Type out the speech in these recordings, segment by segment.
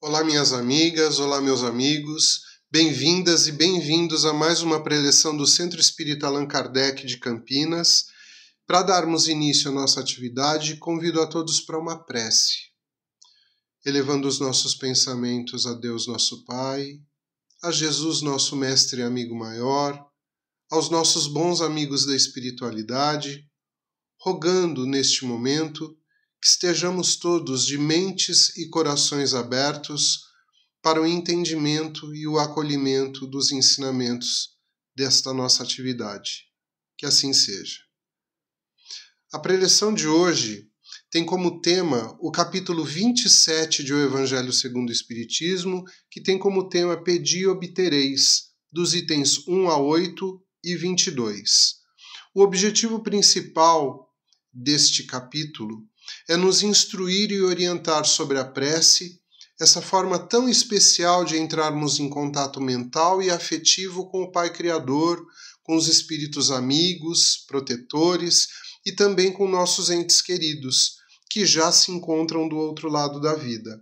Olá, minhas amigas, olá, meus amigos, bem-vindas e bem-vindos a mais uma preleção do Centro Espírita Allan Kardec de Campinas. Para darmos início à nossa atividade, convido a todos para uma prece, elevando os nossos pensamentos a Deus, nosso Pai, a Jesus, nosso Mestre e amigo maior, aos nossos bons amigos da espiritualidade, rogando neste momento que estejamos todos de mentes e corações abertos para o entendimento e o acolhimento dos ensinamentos desta nossa atividade. Que assim seja. A preleção de hoje tem como tema o capítulo 27 de O Evangelho segundo o Espiritismo, que tem como tema Pedi e obtereis, dos itens 1 a 8 e 22. O objetivo principal deste capítulo é nos instruir e orientar sobre a prece, essa forma tão especial de entrarmos em contato mental e afetivo com o Pai Criador, com os espíritos amigos, protetores e também com nossos entes queridos, que já se encontram do outro lado da vida.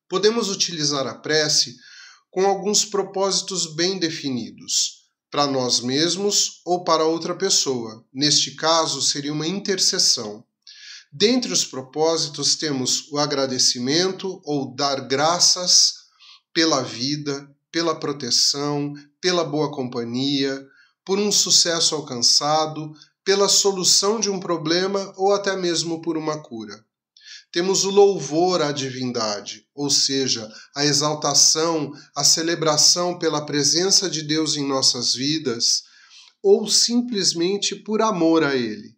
Podemos utilizar a prece com alguns propósitos bem definidos, para nós mesmos ou para outra pessoa. Neste caso, seria uma intercessão. Dentre os propósitos temos o agradecimento ou dar graças pela vida, pela proteção, pela boa companhia, por um sucesso alcançado, pela solução de um problema ou até mesmo por uma cura. Temos o louvor à divindade, ou seja, a exaltação, a celebração pela presença de Deus em nossas vidas, ou simplesmente por amor a Ele.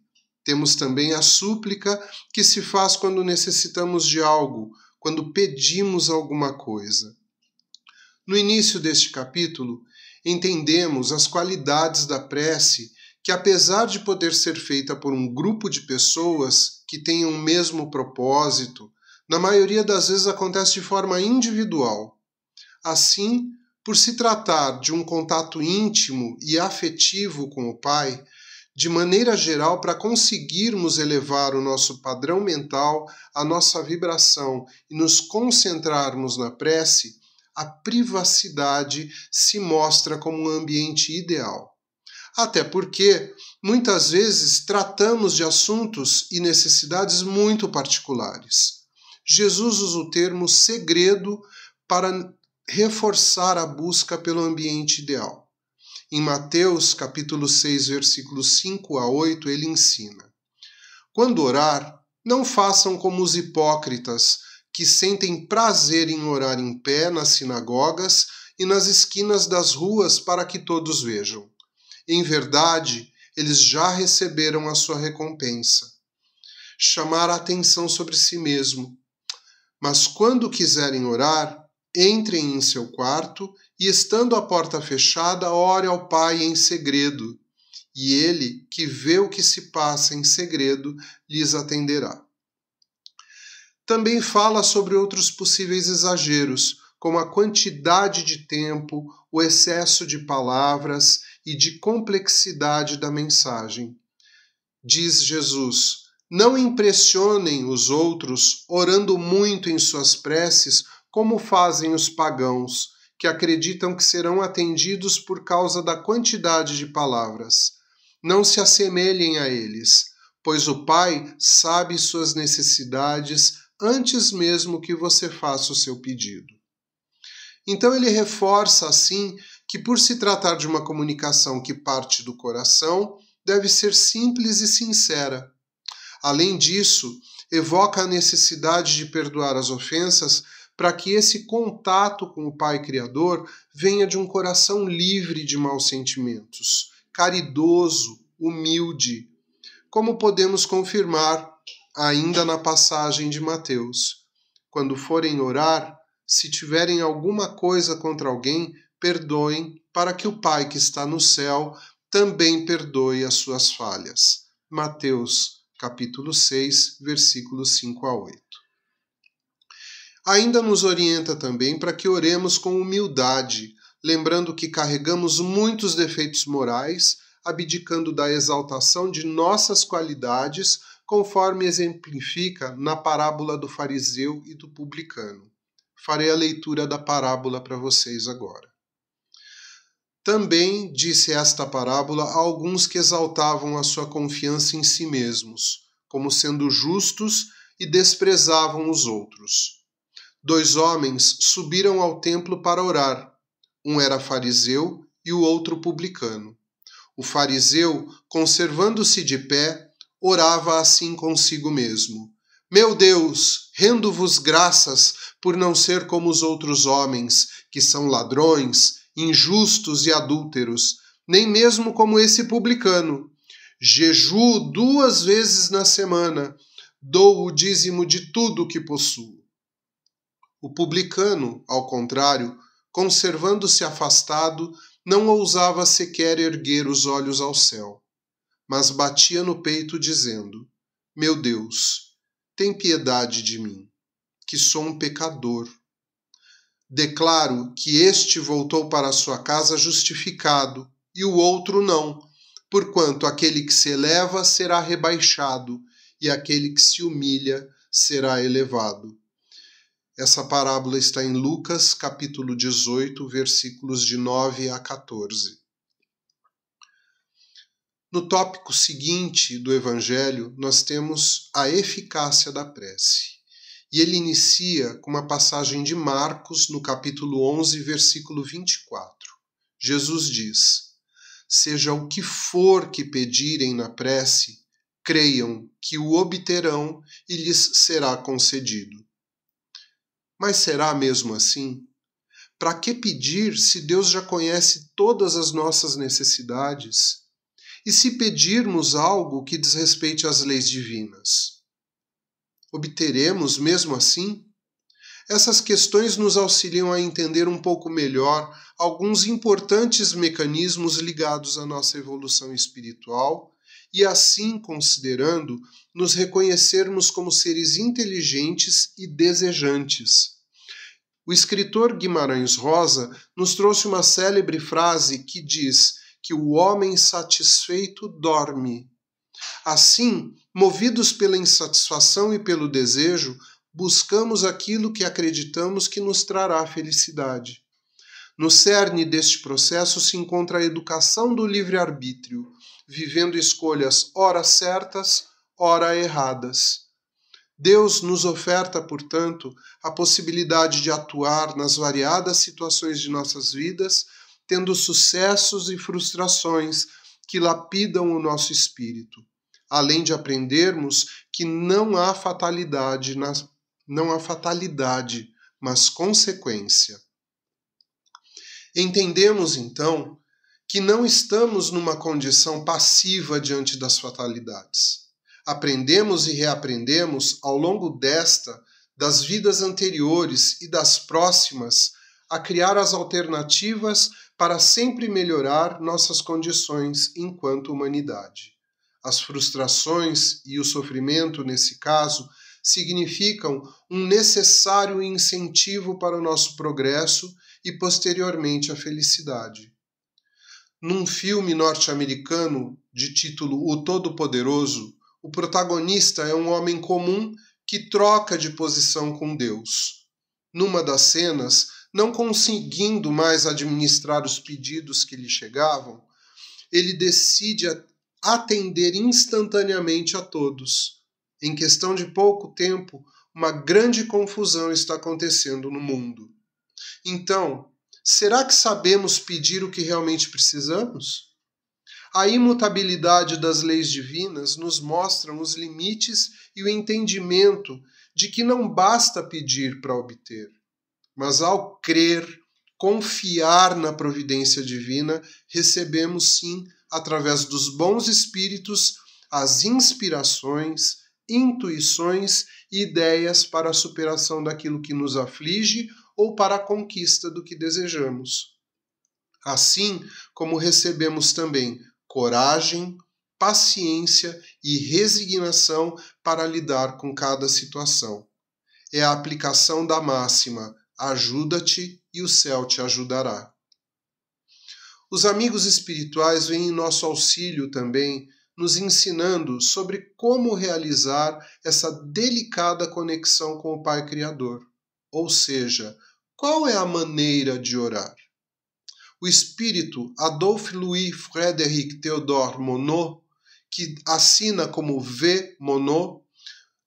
Temos também a súplica que se faz quando necessitamos de algo, quando pedimos alguma coisa. No início deste capítulo, entendemos as qualidades da prece que, apesar de poder ser feita por um grupo de pessoas que tenham o mesmo propósito, na maioria das vezes acontece de forma individual. Assim, por se tratar de um contato íntimo e afetivo com o Pai, de maneira geral, para conseguirmos elevar o nosso padrão mental, a nossa vibração e nos concentrarmos na prece, a privacidade se mostra como um ambiente ideal. Até porque, muitas vezes, tratamos de assuntos e necessidades muito particulares. Jesus usa o termo segredo para reforçar a busca pelo ambiente ideal. Em Mateus, capítulo 6, versículos 5 a 8, ele ensina: quando orar, não façam como os hipócritas, que sentem prazer em orar em pé nas sinagogas e nas esquinas das ruas para que todos vejam. Em verdade, eles já receberam a sua recompensa. Chamar a atenção sobre si mesmo. Mas quando quiserem orar, entrem em seu quarto e, estando a porta fechada, ore ao Pai em segredo. E Ele, que vê o que se passa em segredo, lhes atenderá. Também fala sobre outros possíveis exageros, como a quantidade de tempo, o excesso de palavras e de complexidade da mensagem. Diz Jesus: não impressionem os outros orando muito em suas preces, como fazem os pagãos, que acreditam que serão atendidos por causa da quantidade de palavras. Não se assemelhem a eles, pois o Pai sabe suas necessidades antes mesmo que você faça o seu pedido. Então ele reforça assim que, por se tratar de uma comunicação que parte do coração, deve ser simples e sincera. Além disso, evoca a necessidade de perdoar as ofensas para que esse contato com o Pai Criador venha de um coração livre de maus sentimentos, caridoso, humilde, como podemos confirmar ainda na passagem de Mateus. Quando forem orar, se tiverem alguma coisa contra alguém, perdoem, para que o Pai que está no céu também perdoe as suas falhas. Mateus, capítulo 6, versículos 5 a 8. Ainda nos orienta também para que oremos com humildade, lembrando que carregamos muitos defeitos morais, abdicando da exaltação de nossas qualidades, conforme exemplifica na parábola do fariseu e do publicano. farei a leitura da parábola para vocês agora. Também disse esta parábola a alguns que exaltavam a sua confiança em si mesmos, como sendo justos e desprezavam os outros. 2 homens subiram ao templo para orar. Um era fariseu e o outro publicano. O fariseu, conservando-se de pé, orava assim consigo mesmo: Meu Deus, rendo-vos graças por não ser como os outros homens, que são ladrões, injustos e adúlteros, nem mesmo como esse publicano. Jejuo 2 vezes na semana, dou o dízimo de tudo o que possuo. O publicano, ao contrário, conservando-se afastado, não ousava sequer erguer os olhos ao céu, mas batia no peito dizendo: Meu Deus, tem piedade de mim, que sou um pecador. Declaro que este voltou para sua casa justificado, e o outro não, porquanto aquele que se eleva será rebaixado, e aquele que se humilha será elevado. Essa parábola está em Lucas, capítulo 18, versículos de 9 a 14. No tópico seguinte do Evangelho, nós temos a eficácia da prece. E ele inicia com uma passagem de Marcos, no capítulo 11, versículo 24. Jesus diz: Seja o que for que pedirem na prece, creiam que o obterão e lhes será concedido. Mas será mesmo assim? Para que pedir se Deus já conhece todas as nossas necessidades? E se pedirmos algo que diz respeito às leis divinas? Obteremos mesmo assim? Essas questões nos auxiliam a entender um pouco melhor alguns importantes mecanismos ligados à nossa evolução espiritual e, assim considerando, nos reconhecermos como seres inteligentes e desejantes. O escritor Guimarães Rosa nos trouxe uma célebre frase que diz que o homem satisfeito dorme. Assim, movidos pela insatisfação e pelo desejo, buscamos aquilo que acreditamos que nos trará felicidade. No cerne deste processo se encontra a educação do livre-arbítrio, vivendo escolhas ora certas, ora erradas. Deus nos oferta, portanto, a possibilidade de atuar nas variadas situações de nossas vidas, tendo sucessos e frustrações que lapidam o nosso espírito, além de aprendermos que não há fatalidade, mas consequência. Entendemos, então, que não estamos numa condição passiva diante das fatalidades. Aprendemos e reaprendemos, ao longo das vidas anteriores e das próximas, a criar as alternativas para sempre melhorar nossas condições enquanto humanidade. As frustrações e o sofrimento, nesse caso, significam um necessário incentivo para o nosso progresso e, posteriormente, a felicidade. Num filme norte-americano de título O Todo-Poderoso, o protagonista é um homem comum que troca de posição com Deus. Numa das cenas, não conseguindo mais administrar os pedidos que lhe chegavam, ele decide atender instantaneamente a todos. Em questão de pouco tempo, uma grande confusão está acontecendo no mundo. Então, será que sabemos pedir o que realmente precisamos? A imutabilidade das leis divinas nos mostram os limites e o entendimento de que não basta pedir para obter, mas ao crer, confiar na providência divina, recebemos sim, através dos bons espíritos, as inspirações, intuições e ideias para a superação daquilo que nos aflige ou para a conquista do que desejamos. Assim como recebemos também coragem, paciência e resignação para lidar com cada situação. É a aplicação da máxima: ajuda-te e o céu te ajudará. Os amigos espirituais vêm em nosso auxílio também, nos ensinando sobre como realizar essa delicada conexão com o Pai Criador. Ou seja, qual é a maneira de orar? O espírito Adolphe Louis Frédéric Théodore Monod, que assina como V. Monod,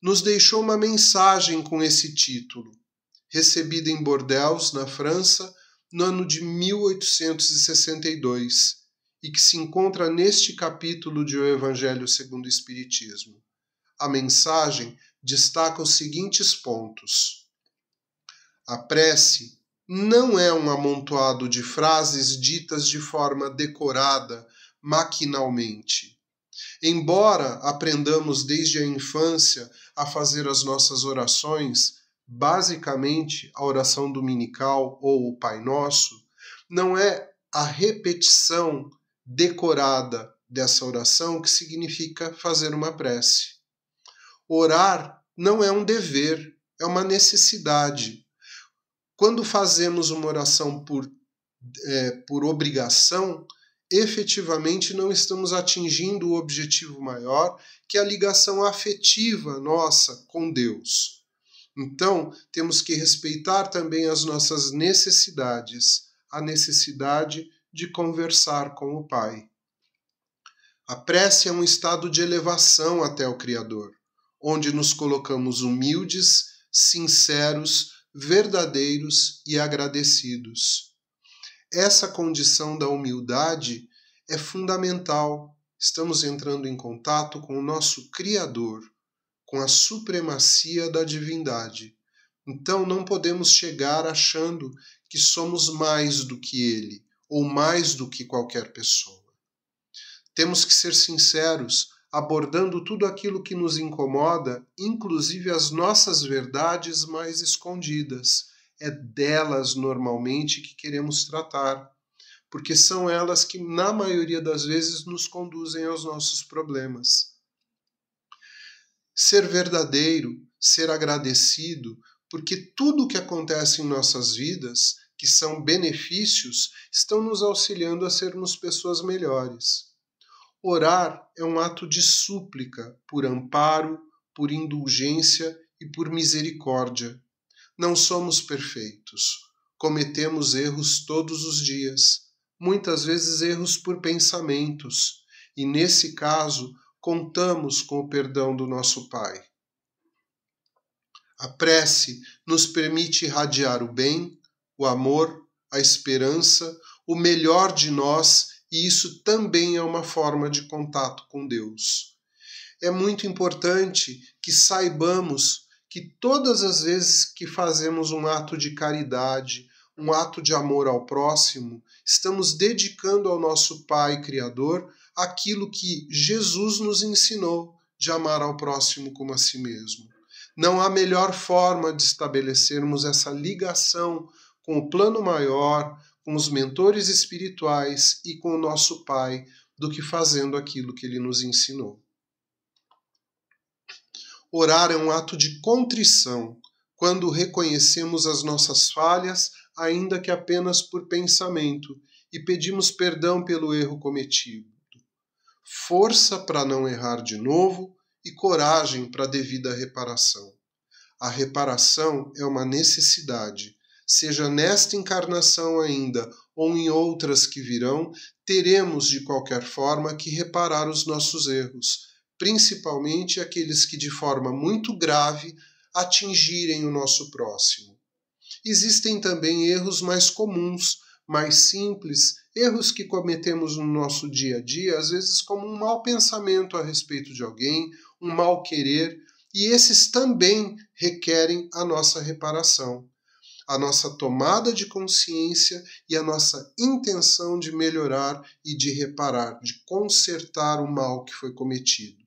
nos deixou uma mensagem com esse título, recebida em Bordeaux, na França, no ano de 1862, e que se encontra neste capítulo de O Evangelho segundo o Espiritismo. A mensagem destaca os seguintes pontos. A prece não é um amontoado de frases ditas de forma decorada, maquinalmente. Embora aprendamos desde a infância a fazer as nossas orações, basicamente a oração dominical ou o Pai Nosso, não é a repetição decorada dessa oração que significa fazer uma prece. Orar não é um dever, é uma necessidade. Quando fazemos uma oração por obrigação, efetivamente não estamos atingindo o objetivo maior, que é a ligação afetiva nossa com Deus. Então, temos que respeitar também as nossas necessidades, a necessidade de conversar com o Pai. A prece é um estado de elevação até o Criador, onde nos colocamos humildes, sinceros, verdadeiros e agradecidos. Essa condição da humildade é fundamental. Estamos entrando em contato com o nosso Criador, com a supremacia da divindade. Então não podemos chegar achando que somos mais do que Ele, ou mais do que qualquer pessoa. Temos que ser sinceros, abordando tudo aquilo que nos incomoda, inclusive as nossas verdades mais escondidas. É delas, normalmente, que queremos tratar, porque são elas que, na maioria das vezes, nos conduzem aos nossos problemas. Ser verdadeiro, ser agradecido, porque tudo o que acontece em nossas vidas, que são benefícios, estão nos auxiliando a sermos pessoas melhores. Orar é um ato de súplica por amparo, por indulgência e por misericórdia. Não somos perfeitos. Cometemos erros todos os dias, muitas vezes erros por pensamentos, e nesse caso contamos com o perdão do nosso Pai. A prece nos permite irradiar o bem, o amor, a esperança, o melhor de nós, e isso também é uma forma de contato com Deus. É muito importante que saibamos que todas as vezes que fazemos um ato de caridade, um ato de amor ao próximo, estamos dedicando ao nosso Pai Criador aquilo que Jesus nos ensinou de amar ao próximo como a si mesmo. Não há melhor forma de estabelecermos essa ligação com o plano maior, com os mentores espirituais e com o nosso Pai, do que fazendo aquilo que Ele nos ensinou. Orar é um ato de contrição, quando reconhecemos as nossas falhas, ainda que apenas por pensamento, e pedimos perdão pelo erro cometido. Força para não errar de novo e coragem para a devida reparação. A reparação é uma necessidade. Seja nesta encarnação ainda ou em outras que virão, teremos de qualquer forma que reparar os nossos erros, principalmente aqueles que de forma muito grave atingirem o nosso próximo. Existem também erros mais comuns, mais simples, erros que cometemos no nosso dia a dia, às vezes como um mau pensamento a respeito de alguém, um mau querer, e esses também requerem a nossa reparação, a nossa tomada de consciência e a nossa intenção de melhorar e de reparar, de consertar o mal que foi cometido.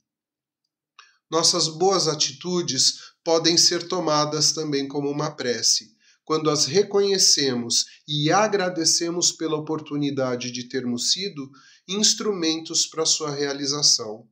Nossas boas atitudes podem ser tomadas também como uma prece, quando as reconhecemos e agradecemos pela oportunidade de termos sido instrumentos para sua realização.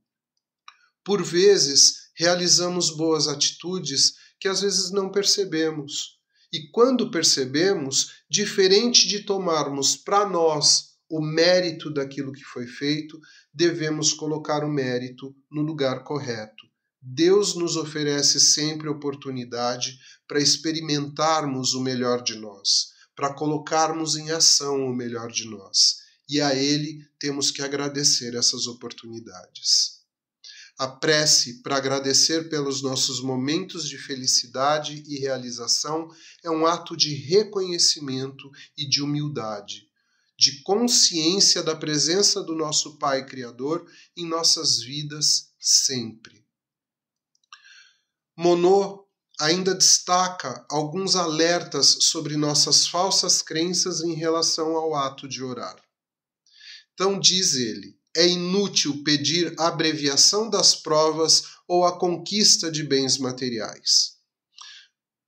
Por vezes, realizamos boas atitudes que às vezes não percebemos. E quando percebemos, diferente de tomarmos para nós o mérito daquilo que foi feito, devemos colocar o mérito no lugar correto. Deus nos oferece sempre oportunidade para experimentarmos o melhor de nós, para colocarmos em ação o melhor de nós. E a Ele temos que agradecer essas oportunidades. A prece para agradecer pelos nossos momentos de felicidade e realização é um ato de reconhecimento e de humildade, de consciência da presença do nosso Pai Criador em nossas vidas sempre. Monod ainda destaca alguns alertas sobre nossas falsas crenças em relação ao ato de orar. Então diz ele: é inútil pedir a abreviação das provas ou a conquista de bens materiais.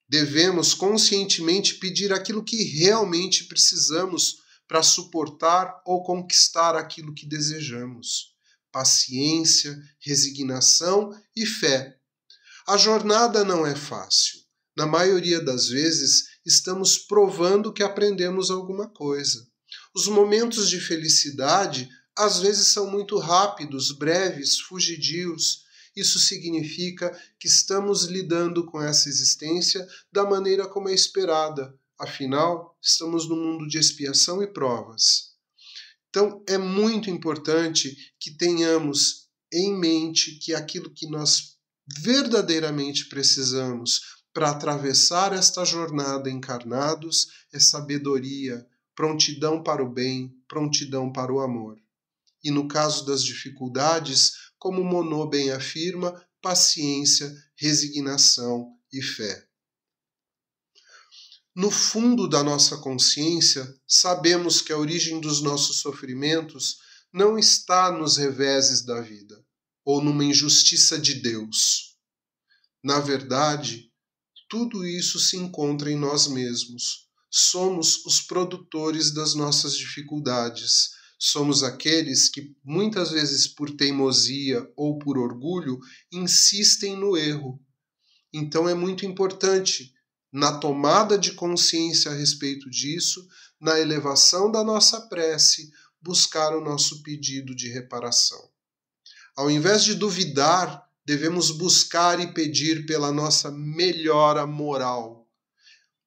Devemos conscientemente pedir aquilo que realmente precisamos para suportar ou conquistar aquilo que desejamos. Paciência, resignação e fé. A jornada não é fácil. Na maioria das vezes, estamos provando que aprendemos alguma coisa. Os momentos de felicidade às vezes são muito rápidos, breves, fugidios. Isso significa que estamos lidando com essa existência da maneira como é esperada. Afinal, estamos num mundo de expiação e provas. Então, é muito importante que tenhamos em mente que aquilo que nós verdadeiramente precisamos para atravessar esta jornada encarnados é sabedoria, prontidão para o bem, prontidão para o amor. E no caso das dificuldades, como Monod bem afirma, paciência, resignação e fé. No fundo da nossa consciência, sabemos que a origem dos nossos sofrimentos não está nos reveses da vida, ou numa injustiça de Deus. Na verdade, tudo isso se encontra em nós mesmos. Somos os produtores das nossas dificuldades. Somos aqueles que, muitas vezes por teimosia ou por orgulho, insistem no erro. Então é muito importante, na tomada de consciência a respeito disso, na elevação da nossa prece, buscar o nosso pedido de reparação. Ao invés de duvidar, devemos buscar e pedir pela nossa melhora moral.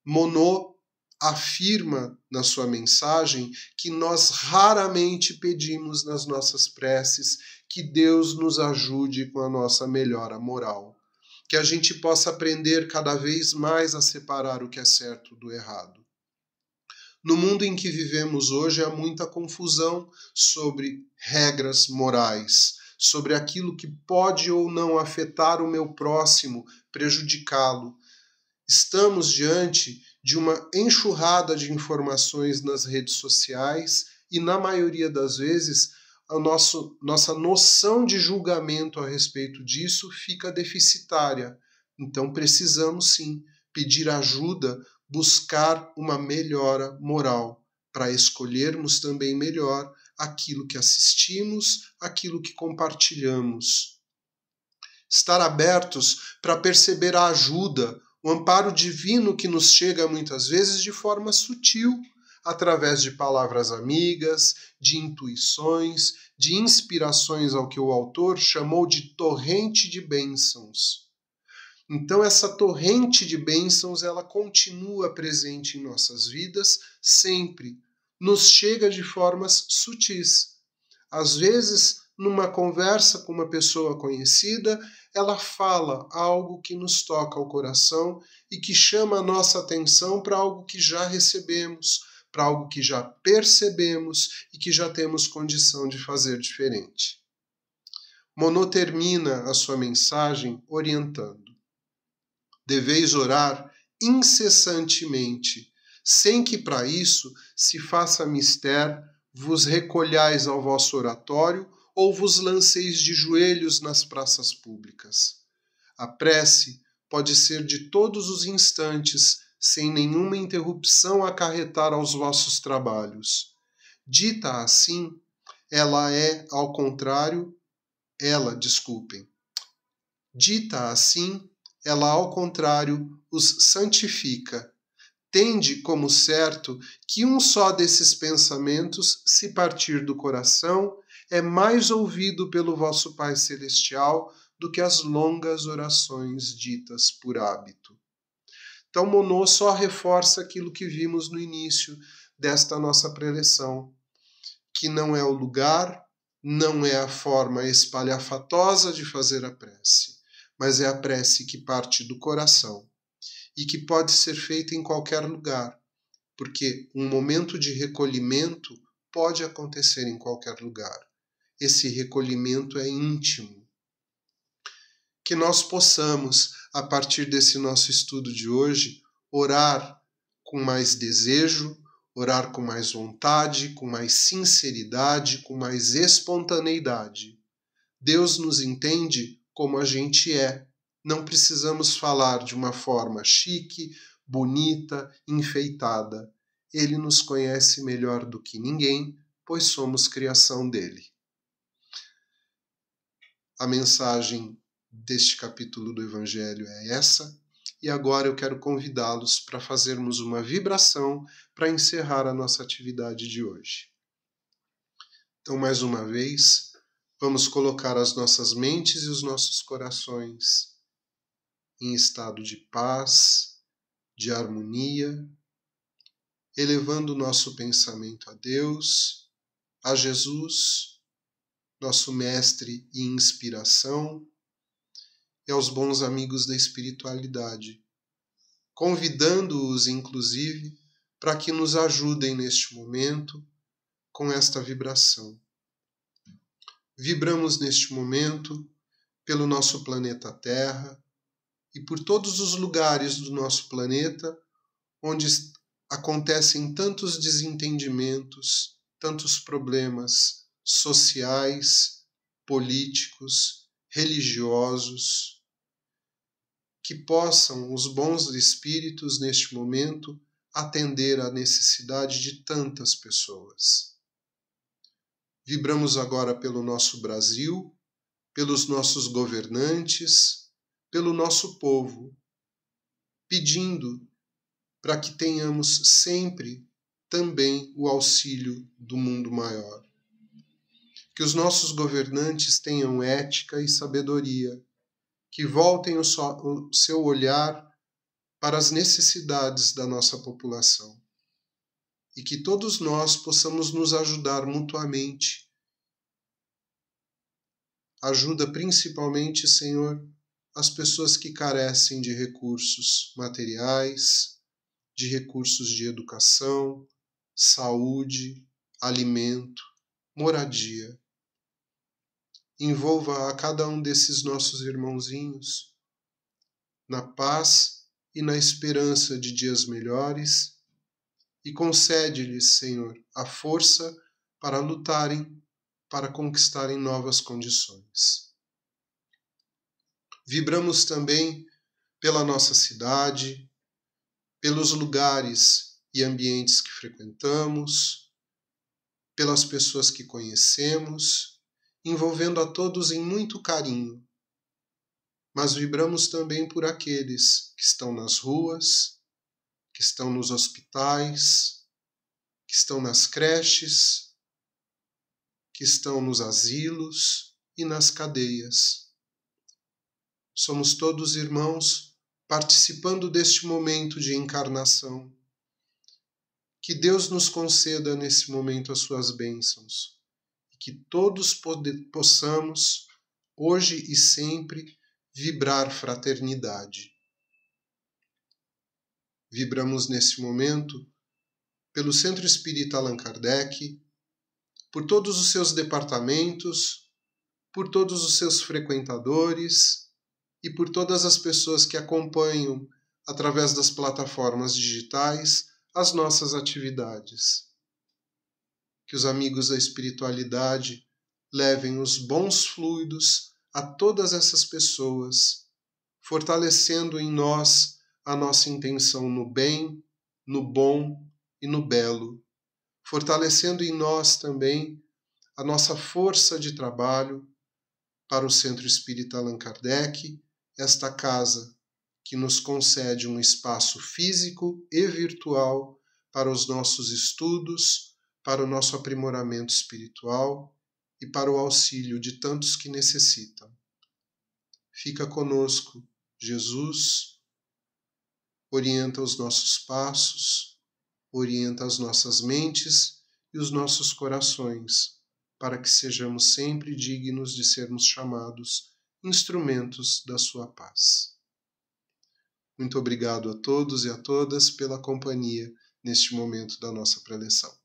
Monod afirma na sua mensagem que nós raramente pedimos nas nossas preces que Deus nos ajude com a nossa melhora moral, que a gente possa aprender cada vez mais a separar o que é certo do errado. No mundo em que vivemos hoje há muita confusão sobre regras morais, sobre aquilo que pode ou não afetar o meu próximo, prejudicá-lo. Estamos diante de uma enxurrada de informações nas redes sociais e, na maioria das vezes, a nossa noção de julgamento a respeito disso fica deficitária. Então precisamos sim pedir ajuda, buscar uma melhora moral, para escolhermos também melhor aquilo que assistimos, aquilo que compartilhamos. Estar abertos para perceber a ajuda, o amparo divino que nos chega muitas vezes de forma sutil, através de palavras amigas, de intuições, de inspirações ao que o autor chamou de torrente de bênçãos. Então essa torrente de bênçãos, ela continua presente em nossas vidas sempre, nos chega de formas sutis. Às vezes, numa conversa com uma pessoa conhecida, ela fala algo que nos toca ao coração e que chama a nossa atenção para algo que já recebemos, para algo que já percebemos e que já temos condição de fazer diferente. Monod termina a sua mensagem orientando: deveis orar incessantemente, sem que para isso se faça mister, vos recolhais ao vosso oratório ou vos lanceis de joelhos nas praças públicas. A prece pode ser de todos os instantes, sem nenhuma interrupção acarretar aos vossos trabalhos. Dita assim, ela ao contrário os santifica. Tende como certo que um só desses pensamentos, se partir do coração, é mais ouvido pelo vosso Pai Celestial do que as longas orações ditas por hábito. Então, Monod só reforça aquilo que vimos no início desta nossa preleção, que não é o lugar, não é a forma espalhafatosa de fazer a prece, mas é a prece que parte do coração e que pode ser feita em qualquer lugar, porque um momento de recolhimento pode acontecer em qualquer lugar. Esse recolhimento é íntimo. Que nós possamos, a partir desse nosso estudo de hoje, orar com mais desejo, orar com mais vontade, com mais sinceridade, com mais espontaneidade. Deus nos entende como a gente é. Não precisamos falar de uma forma chique, bonita, enfeitada. Ele nos conhece melhor do que ninguém, pois somos criação dele. A mensagem deste capítulo do Evangelho é essa, e agora eu quero convidá-los para fazermos uma vibração para encerrar a nossa atividade de hoje. Então, mais uma vez, vamos colocar as nossas mentes e os nossos corações em estado de paz, de harmonia, elevando o nosso pensamento a Deus, a Jesus, nosso mestre e inspiração, e aos bons amigos da espiritualidade, convidando-os, inclusive, para que nos ajudem neste momento com esta vibração. Vibramos neste momento pelo nosso planeta Terra e por todos os lugares do nosso planeta onde acontecem tantos desentendimentos, tantos problemas sociais, políticos, religiosos, que possam os bons espíritos neste momento atender à necessidade de tantas pessoas. Vibramos agora pelo nosso Brasil, pelos nossos governantes, pelo nosso povo, pedindo para que tenhamos sempre também o auxílio do mundo maior. Que os nossos governantes tenham ética e sabedoria, que voltem o seu olhar para as necessidades da nossa população e que todos nós possamos nos ajudar mutuamente. Ajuda principalmente, Senhor, as pessoas que carecem de recursos materiais, de recursos de educação, saúde, alimento, moradia. Envolva a cada um desses nossos irmãozinhos na paz e na esperança de dias melhores e concede-lhes, Senhor, a força para lutarem, para conquistarem novas condições. Vibramos também pela nossa cidade, pelos lugares e ambientes que frequentamos, pelas pessoas que conhecemos, envolvendo a todos em muito carinho. Mas vibramos também por aqueles que estão nas ruas, que estão nos hospitais, que estão nas creches, que estão nos asilos e nas cadeias. Somos todos irmãos participando deste momento de encarnação. Que Deus nos conceda nesse momento as suas bênçãos e que todos possamos, hoje e sempre, vibrar fraternidade. Vibramos nesse momento pelo Centro Espírita Allan Kardec, por todos os seus departamentos, por todos os seus frequentadores e por todas as pessoas que acompanham, através das plataformas digitais, as nossas atividades. Que os amigos da espiritualidade levem os bons fluidos a todas essas pessoas, fortalecendo em nós a nossa intenção no bem, no bom e no belo, fortalecendo em nós também a nossa força de trabalho para o Centro Espírita Allan Kardec, esta casa que nos concede um espaço físico e virtual para os nossos estudos, para o nosso aprimoramento espiritual e para o auxílio de tantos que necessitam. fica conosco. Jesus orienta os nossos passos, orienta as nossas mentes e os nossos corações, para que sejamos sempre dignos de sermos chamados instrumentos da sua paz. Muito obrigado a todos e a todas pela companhia neste momento da nossa preleção.